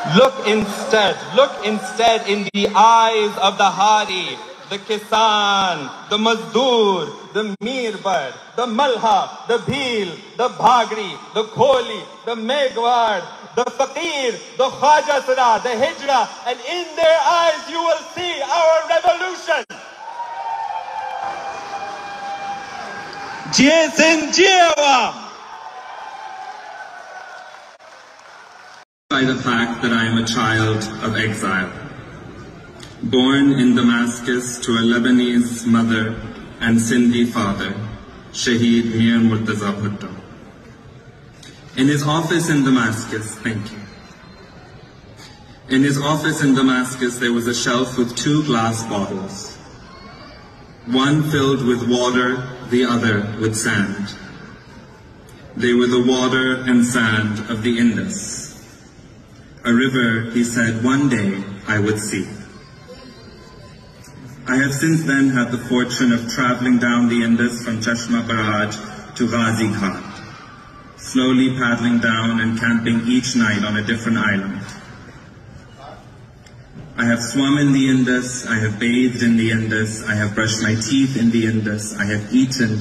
Look instead in the eyes of the Hari, the Kisan, the Mazdoor, the Mirbad, the Malha, the Bhil, the Bhagri, the Kholi, the Megwad, the Faqir, the Khwajasara, the Hijra, and in their eyes you will see our revolution. Jiye Sindh, Jiye Awam. By the fact that I am a child of exile, born in Damascus to a Lebanese mother and Sindhi father, Shaheed Mir Murtaza Bhutto. In his office in Damascus, thank you. In his office in Damascus, there was a shelf with 2 glass bottles, one filled with water, the other with sand. They were the water and sand of the Indus. A river, he said, one day I would see. I have since then had the fortune of traveling down the Indus from Chashma Barrage to Ghazi Ghat, slowly paddling down and camping each night on a different island. I have swum in the Indus, I have bathed in the Indus, I have brushed my teeth in the Indus, I have eaten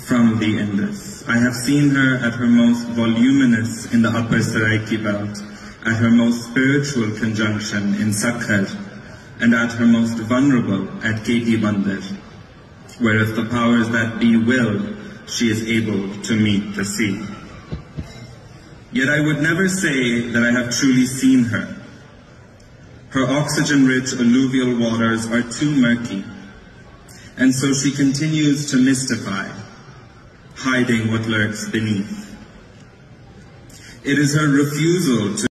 from the Indus. I have seen her at her most voluminous in the upper Saraiki belt, at her most spiritual conjunction in Sakhar, and at her most vulnerable at Keti Bandar, where if the powers that be will, she is able to meet the sea. Yet I would never say that I have truly seen her. Her oxygen-rich alluvial waters are too murky, and so she continues to mystify, hiding what lurks beneath. It is her refusal to